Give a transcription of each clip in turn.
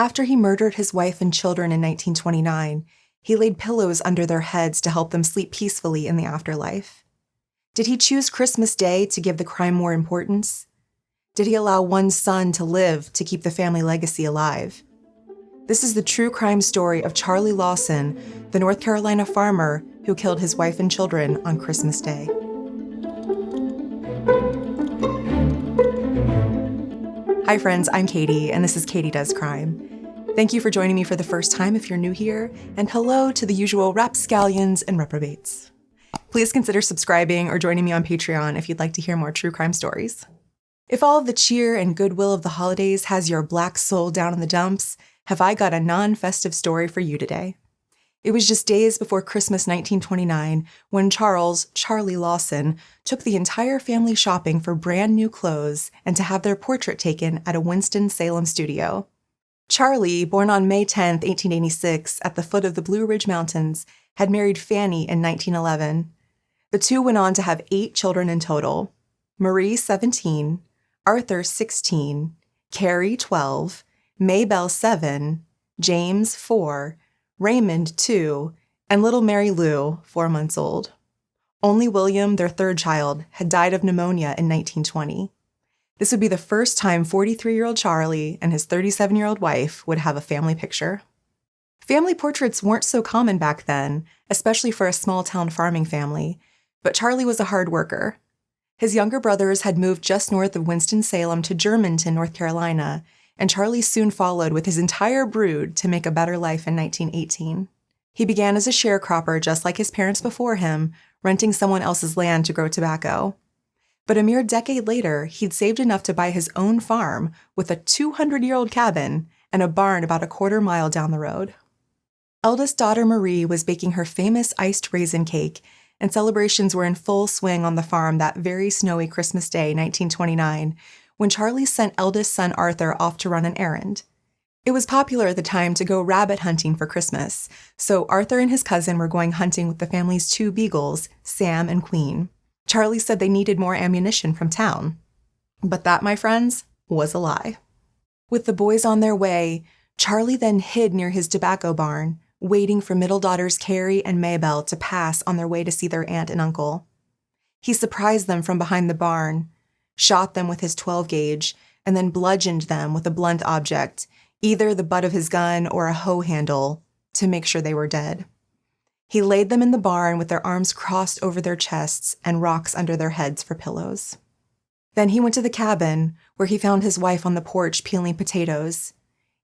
After he murdered his wife and children in 1929, he laid pillows under their heads to help them sleep peacefully in the afterlife. Did he choose Christmas Day to give the crime more importance? Did he allow one son to live to keep the family legacy alive? This is the true crime story of Charlie Lawson, the North Carolina farmer who killed his wife and children on Christmas Day. Hi friends, I'm Katie, and this is Katie Does Crime. Thank you for joining me for the first time if you're new here, and hello to the usual rapscallions and reprobates. Please consider subscribing or joining me on Patreon if you'd like to hear more true crime stories. If all of the cheer and goodwill of the holidays has your black soul down in the dumps, have I got a non-festive story for you today. It was just days before Christmas 1929 when Charlie Lawson, took the entire family shopping for brand new clothes and to have their portrait taken at a Winston-Salem studio. Charlie, born on May 10, 1886, at the foot of the Blue Ridge Mountains, had married Fanny in 1911. The two went on to have 8 children in total: Marie, 17, Arthur, 16, Carrie, 12, Maybelle, 7, James, 4, Raymond, 2, and little Mary Lou, 4 months old. Only William, their third child, had died of pneumonia in 1920. This would be the first time 43-year-old Charlie and his 37-year-old wife would have a family picture. Family portraits weren't so common back then, especially for a small-town farming family, but Charlie was a hard worker. His younger brothers had moved just north of Winston-Salem to Germantown, North Carolina, and Charlie soon followed with his entire brood to make a better life in 1918. He began as a sharecropper just like his parents before him, renting someone else's land to grow tobacco. But a mere decade later, he'd saved enough to buy his own farm with a 200-year-old cabin and a barn about a quarter mile down the road. Eldest daughter Marie was baking her famous iced raisin cake, and celebrations were in full swing on the farm that very snowy Christmas Day, 1929, when Charlie sent eldest son Arthur off to run an errand. It was popular at the time to go rabbit hunting for Christmas, so Arthur and his cousin were going hunting with the family's 2 beagles, Sam and Queen. Charlie said they needed more ammunition from town. But that, my friends, was a lie. With the boys on their way, Charlie then hid near his tobacco barn, waiting for middle daughters Carrie and Maybelle to pass on their way to see their aunt and uncle. He surprised them from behind the barn, shot them with his 12-gauge, and then bludgeoned them with a blunt object, either the butt of his gun or a hoe handle, to make sure they were dead. He laid them in the barn with their arms crossed over their chests and rocks under their heads for pillows. Then he went to the cabin, where he found his wife on the porch peeling potatoes.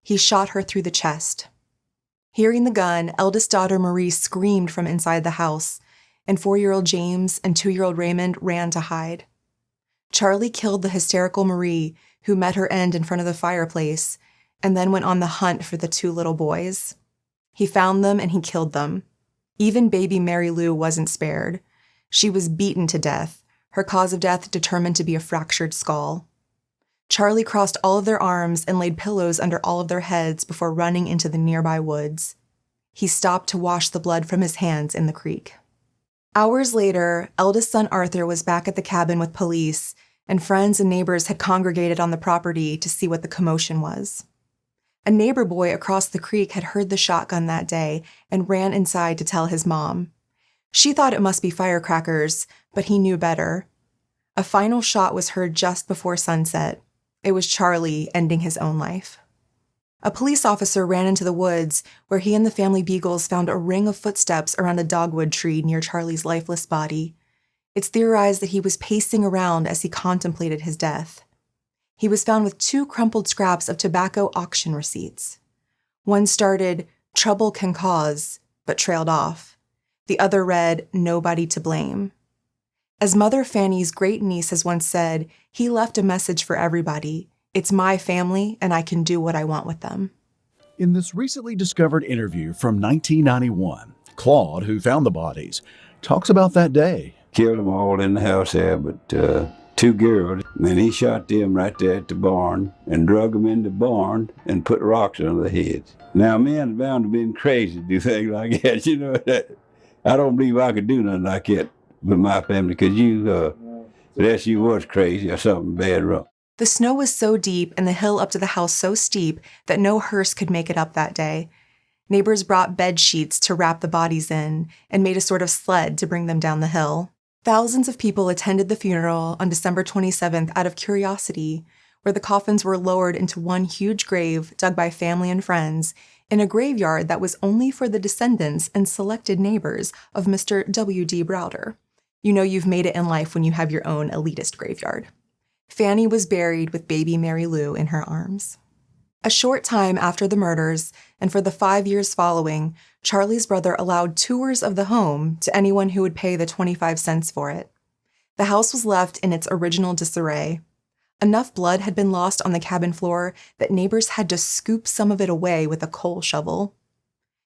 He shot her through the chest. Hearing the gun, eldest daughter Marie screamed from inside the house, and 4-year-old James and 2-year-old Raymond ran to hide. Charlie killed the hysterical Marie, who met her end in front of the fireplace, and then went on the hunt for the 2 little boys. He found them and he killed them. Even baby Mary Lou wasn't spared. She was beaten to death, her cause of death determined to be a fractured skull. Charlie crossed all of their arms and laid pillows under all of their heads before running into the nearby woods. He stopped to wash the blood from his hands in the creek. Hours later, eldest son Arthur was back at the cabin with police, and friends and neighbors had congregated on the property to see what the commotion was. A neighbor boy across the creek had heard the shotgun that day and ran inside to tell his mom. She thought it must be firecrackers, but he knew better. A final shot was heard just before sunset. It was Charlie ending his own life. A police officer ran into the woods, where he and the family beagles found a ring of footsteps around a dogwood tree near Charlie's lifeless body. It's theorized that he was pacing around as he contemplated his death. He was found with 2 crumpled scraps of tobacco auction receipts. One started, "Trouble can cause," but trailed off. The other read, "Nobody to blame." As Mother Fanny's great-niece has once said, he left a message for everybody. It's my family, and I can do what I want with them. In this recently discovered interview from 1991, Claude, who found the bodies, talks about that day. Killed them all in the house there, but 2 girls. And he shot them right there at the barn and drug them in the barn and put rocks on their heads. Now, men are bound to be crazy to do things like that. You know, that I don't believe I could do nothing like that with my family, because unless you was crazy or something bad wrong. The snow was so deep and the hill up to the house so steep that no hearse could make it up that day. Neighbors brought bed sheets to wrap the bodies in and made a sort of sled to bring them down the hill. Thousands of people attended the funeral on December 27th out of curiosity, where the coffins were lowered into one huge grave dug by family and friends in a graveyard that was only for the descendants and selected neighbors of Mr. W.D. Browder. You know you've made it in life when you have your own elitist graveyard. Fanny was buried with baby Mary Lou in her arms. A short time after the murders, and for the 5 years following, Charlie's brother allowed tours of the home to anyone who would pay the 25 cents for it. The house was left in its original disarray. Enough blood had been lost on the cabin floor that neighbors had to scoop some of it away with a coal shovel.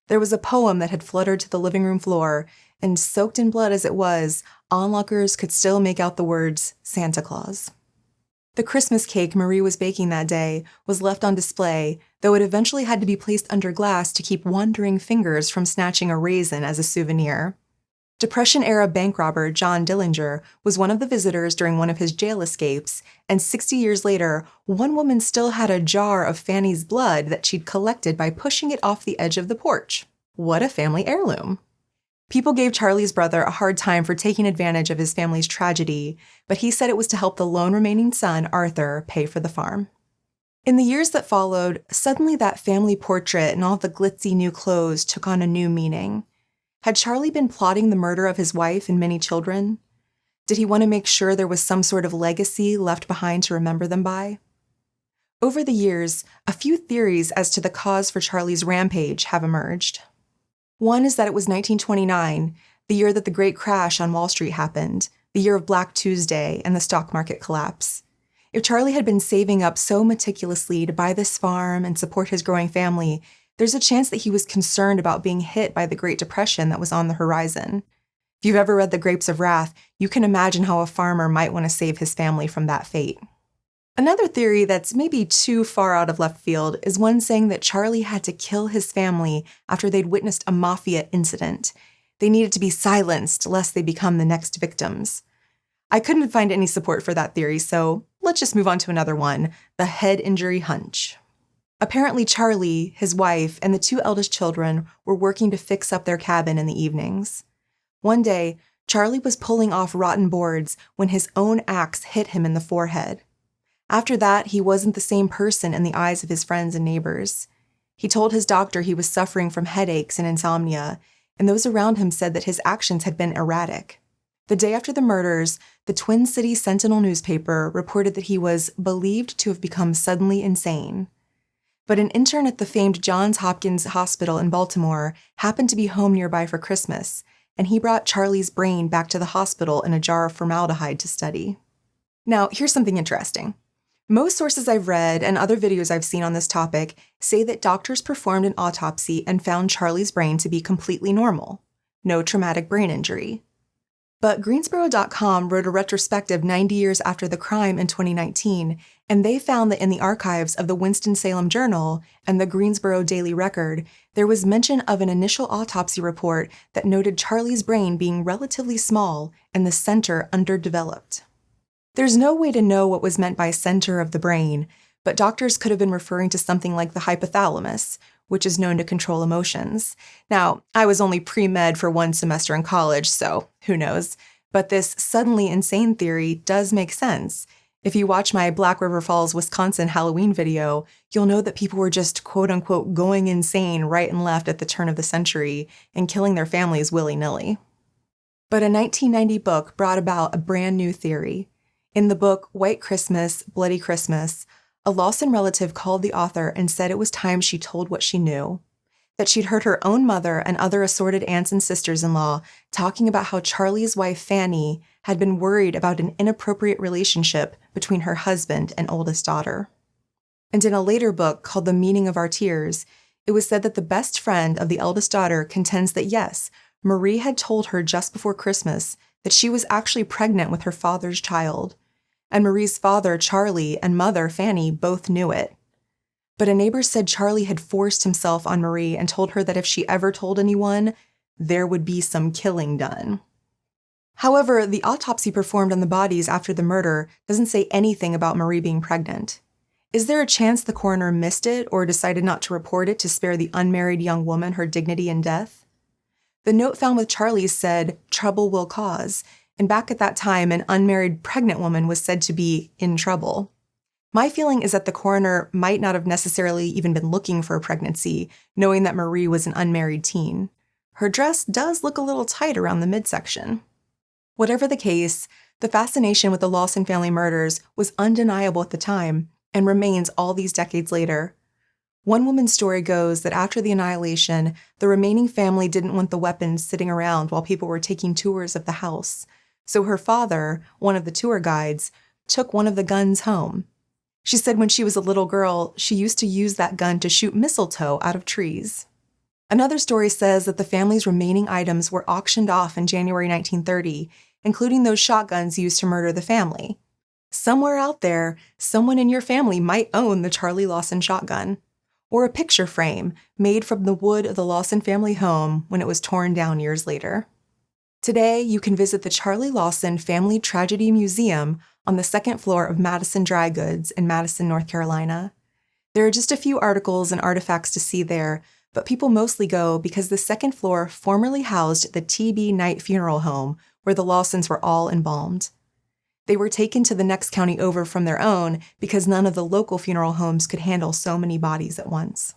There was a poem that had fluttered to the living room floor, and soaked in blood as it was, onlookers could still make out the words Santa Claus. The Christmas cake Marie was baking that day was left on display, though it eventually had to be placed under glass to keep wandering fingers from snatching a raisin as a souvenir. Depression-era bank robber John Dillinger was one of the visitors during one of his jail escapes, and 60 years later, one woman still had a jar of Fanny's blood that she'd collected by pushing it off the edge of the porch. What a family heirloom! People gave Charlie's brother a hard time for taking advantage of his family's tragedy, but he said it was to help the lone remaining son, Arthur, pay for the farm. In the years that followed, suddenly that family portrait and all the glitzy new clothes took on a new meaning. Had Charlie been plotting the murder of his wife and many children? Did he want to make sure there was some sort of legacy left behind to remember them by? Over the years, a few theories as to the cause for Charlie's rampage have emerged. One is that it was 1929, the year that the great crash on Wall Street happened, the year of Black Tuesday and the stock market collapse. If Charlie had been saving up so meticulously to buy this farm and support his growing family, there's a chance that he was concerned about being hit by the Great Depression that was on the horizon. If you've ever read The Grapes of Wrath, you can imagine how a farmer might want to save his family from that fate. Another theory that's maybe too far out of left field is one saying that Charlie had to kill his family after they'd witnessed a mafia incident. They needed to be silenced lest they become the next victims. I couldn't find any support for that theory, so let's just move on to another one, the head injury hunch. Apparently Charlie, his wife, and the two eldest children were working to fix up their cabin in the evenings. One day, Charlie was pulling off rotten boards when his own axe hit him in the forehead. After that, he wasn't the same person in the eyes of his friends and neighbors. He told his doctor he was suffering from headaches and insomnia, and those around him said that his actions had been erratic. The day after the murders, the Twin Cities Sentinel newspaper reported that he was believed to have become suddenly insane. But an intern at the famed Johns Hopkins Hospital in Baltimore happened to be home nearby for Christmas, and he brought Charlie's brain back to the hospital in a jar of formaldehyde to study. Now, here's something interesting. Most sources I've read and other videos I've seen on this topic say that doctors performed an autopsy and found Charlie's brain to be completely normal. No traumatic brain injury. But Greensboro.com wrote a retrospective 90 years after the crime in 2019, and they found that in the archives of the Winston-Salem Journal and the Greensboro Daily Record, there was mention of an initial autopsy report that noted Charlie's brain being relatively small and the center underdeveloped. There's no way to know what was meant by center of the brain, but doctors could have been referring to something like the hypothalamus, which is known to control emotions. Now, I was only pre-med for one semester in college, so who knows? But this suddenly insane theory does make sense. If you watch my Black River Falls, Wisconsin Halloween video, you'll know that people were just quote-unquote going insane right and left at the turn of the century and killing their families willy-nilly. But a 1990 book brought about a brand new theory. In the book White Christmas, Bloody Christmas, a Lawson relative called the author and said it was time she told what she knew, that she'd heard her own mother and other assorted aunts and sisters-in-law talking about how Charlie's wife Fanny had been worried about an inappropriate relationship between her husband and oldest daughter. And in a later book called The Meaning of Our Tears, it was said that the best friend of the eldest daughter contends that yes, Marie had told her just before Christmas that she was actually pregnant with her father's child, and Marie's father, Charlie, and mother, Fanny, both knew it. But a neighbor said Charlie had forced himself on Marie and told her that if she ever told anyone, there would be some killing done. However, the autopsy performed on the bodies after the murder doesn't say anything about Marie being pregnant. Is there a chance the coroner missed it or decided not to report it to spare the unmarried young woman her dignity and death? The note found with Charlie said, "Trouble will cause," and back at that time, an unmarried pregnant woman was said to be in trouble. My feeling is that the coroner might not have necessarily even been looking for a pregnancy, knowing that Marie was an unmarried teen. Her dress does look a little tight around the midsection. Whatever the case, the fascination with the Lawson family murders was undeniable at the time and remains all these decades later. One woman's story goes that after the annihilation, the remaining family didn't want the weapons sitting around while people were taking tours of the house. So her father, one of the tour guides, took one of the guns home. She said when she was a little girl, she used to use that gun to shoot mistletoe out of trees. Another story says that the family's remaining items were auctioned off in January 1930, including those shotguns used to murder the family. Somewhere out there, someone in your family might own the Charlie Lawson shotgun, or a picture frame made from the wood of the Lawson family home when it was torn down years later. Today, you can visit the Charlie Lawson Family Tragedy Museum on the second floor of Madison Dry Goods in Madison, North Carolina. There are just a few articles and artifacts to see there, but people mostly go because the second floor formerly housed the T.B. Knight Funeral Home, where the Lawsons were all embalmed. They were taken to the next county over from their own because none of the local funeral homes could handle so many bodies at once.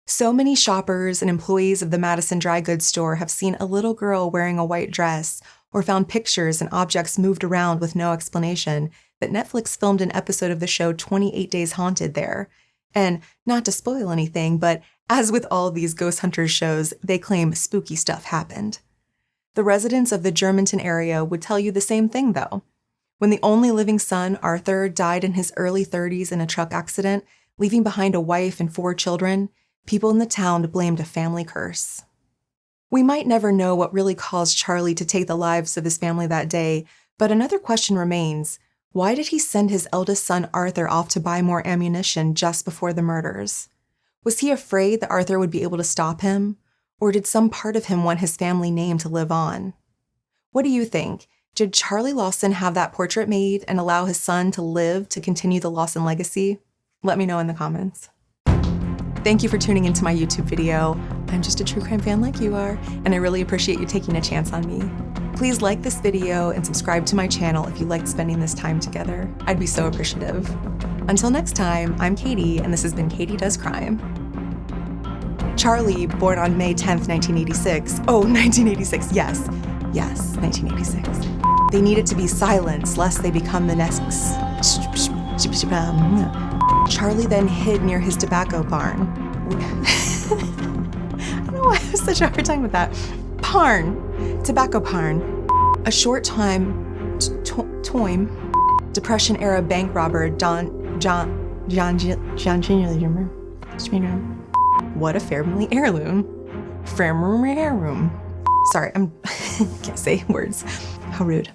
So many shoppers and employees of the Madison Dry Goods store have seen a little girl wearing a white dress or found pictures and objects moved around with no explanation that Netflix filmed an episode of the show 28 Days Haunted there. And not to spoil anything, but as with all of these ghost hunters shows, they claim spooky stuff happened. The residents of the Germantown area would tell you the same thing, though. When the only living son, Arthur, died in his early 30s in a truck accident, leaving behind a wife and 4 children, people in the town blamed a family curse. We might never know what really caused Charlie to take the lives of his family that day, but another question remains. Why did he send his eldest son, Arthur, off to buy more ammunition just before the murders? Was he afraid that Arthur would be able to stop him? Or did some part of him want his family name to live on? What do you think? Did Charlie Lawson have that portrait made and allow his son to live to continue the Lawson legacy? Let me know in the comments. Thank you for tuning into my YouTube video. I'm just a true crime fan like you are, and I really appreciate you taking a chance on me. Please like this video and subscribe to my channel if you liked spending this time together. I'd be so appreciative. Until next time, I'm Katie, and this has been Katie Does Crime. Charlie, born on May 10th, 1986. Oh, 1986, yes. Yes, 1986. They needed to be silenced lest they become the next... Charlie then hid near his tobacco barn. I don't know why I have such a hard time with that. Tobacco barn. A short time, Depression-era bank robber What a family heirloom. Sorry, can't say words. How rude.